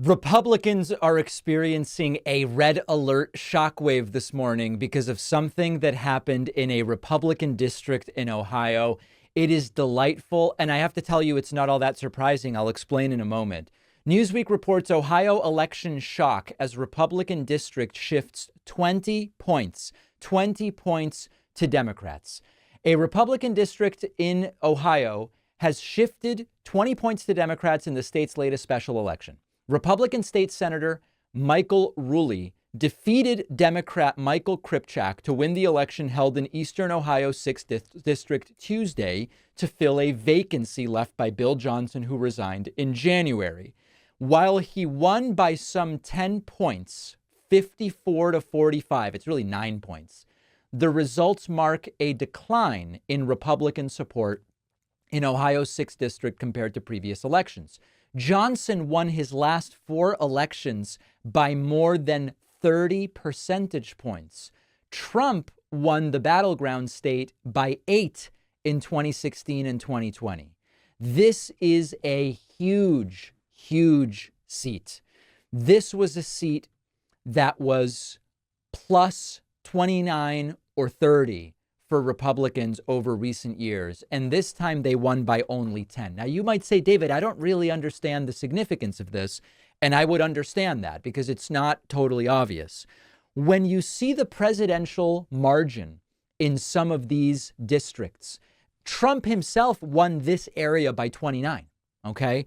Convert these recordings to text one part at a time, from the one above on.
Republicans are experiencing a red alert shockwave this morning because of something that happened in a Republican district in Ohio. It is delightful, and I have to tell you, it's not all that surprising. I'll explain in a moment. Newsweek reports Ohio election shock as Republican district shifts 20 points to Democrats. A Republican district in Ohio has shifted 20 points to Democrats in the state's latest special election. Republican State Senator Michael Rulli defeated Democrat Michael Kripchak to win the election held in Eastern Ohio's 6th District Tuesday to fill a vacancy left by Bill Johnson, who resigned in January. While he won by some 10 points, 54 to 45, it's really 9 points, the results mark a decline in Republican support in Ohio's 6th District compared to previous elections. Johnson won his last 4 elections by more than 30 percentage points. Trump won the battleground state by 8 in 2016 and 2020. This is a huge seat. This was a seat that was plus 29 or 30 for Republicans over recent years. And this time they won by only 10. Now, you might say, David, I don't really understand the significance of this. And I would understand that because it's not totally obvious. When you see the presidential margin in some of these districts, Trump himself won this area by 29. OK,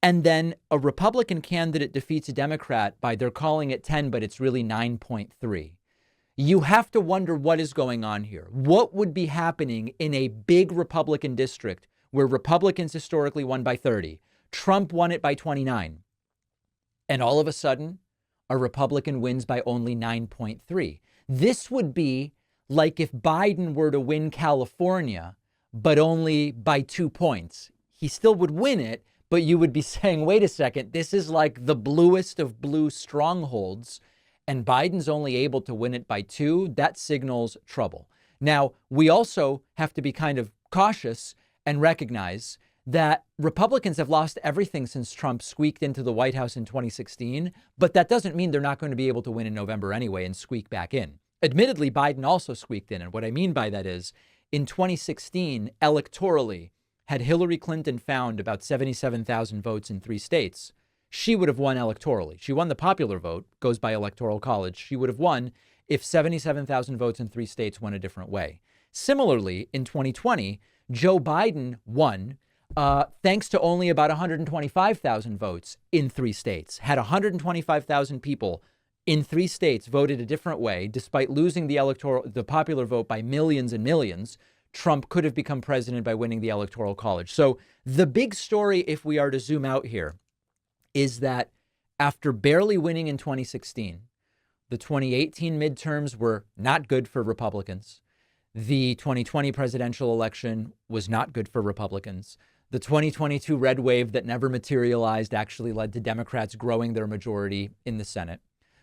and then a Republican candidate defeats a Democrat by, they're calling it 10, but it's really 9.3. You have to wonder what is going on here. What would be happening in a big Republican district where Republicans historically won by 30? Trump won it by 29. And all of a sudden, a Republican wins by only 9.3. This would be like if Biden were to win California, but only by 2 points. He still would win it, but you would be saying, wait a second, this is like the bluest of blue strongholds. And Biden's only able to win it by 2, that signals trouble. Now, we also have to be kind of cautious and recognize that Republicans have lost everything since Trump squeaked into the White House in 2016, but that doesn't mean they're not going to be able to win in November anyway and squeak back in. Admittedly, Biden also squeaked in. And what I mean by that is, in 2016, electorally, had Hillary Clinton found about 77,000 votes in 3 states, she would have won electorally. She won the popular vote, goes by electoral college. She would have won if 77,000 votes in 3 states went a different way. Similarly, in 2020, Joe Biden won thanks to only about 125,000 votes in 3 states. Had 125,000 people in 3 states voted a different way, despite losing the popular vote by millions and millions, Trump could have become president by winning the electoral college. So the big story, if we are to zoom out here, is that after barely winning in 2016, the 2018 midterms were not good for Republicans. The 2020 presidential election was not good for Republicans. The 2022 red wave that never materialized actually led to Democrats growing their majority in the Senate.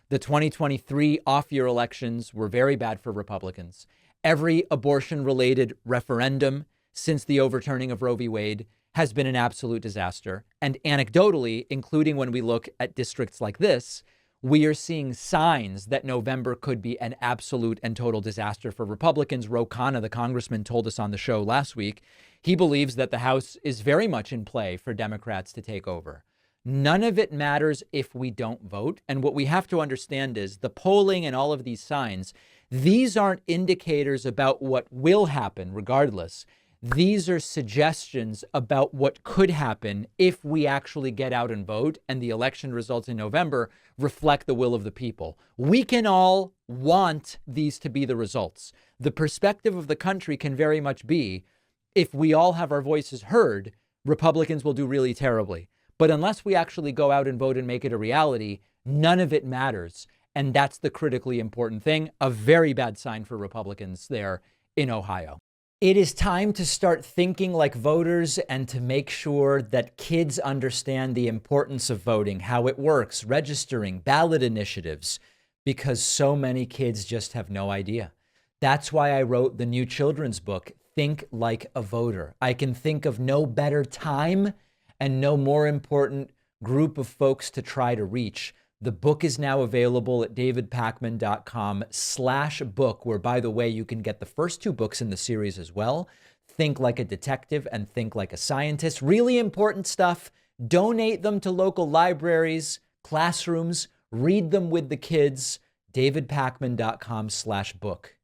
The 2023 off-year elections were very bad for Republicans. Every abortion-related referendum since the overturning of Roe v. Wade has been an absolute disaster. And anecdotally, including when we look at districts like this, we are seeing signs that November could be an absolute and total disaster for Republicans. Ro Khanna, the congressman, told us on the show last week, he believes that the House is very much in play for Democrats to take over. None of it matters if we don't vote. And what we have to understand is the polling and all of these signs, these aren't indicators about what will happen regardless. These are suggestions about what could happen if we actually get out and vote and the election results in November reflect the will of the people. We can all want these to be the results. The perspective of the country can very much be, if we all have our voices heard, Republicans will do really terribly. But unless we actually go out and vote and make it a reality, none of it matters. And that's the critically important thing. A very bad sign for Republicans there in Ohio. It is time to start thinking like voters and to make sure that kids understand the importance of voting, how it works, registering, ballot initiatives, because so many kids just have no idea. That's why I wrote the new children's book, Think Like a Voter. I can think of no better time and no more important group of folks to try to reach. The book is now available at davidpakman.com/book, where, by the way, you can get the first 2 books in the series as well. Think Like a Detective and Think Like a Scientist. Really important stuff. Donate them to local libraries, classrooms, read them with the kids. davidpakman.com/book.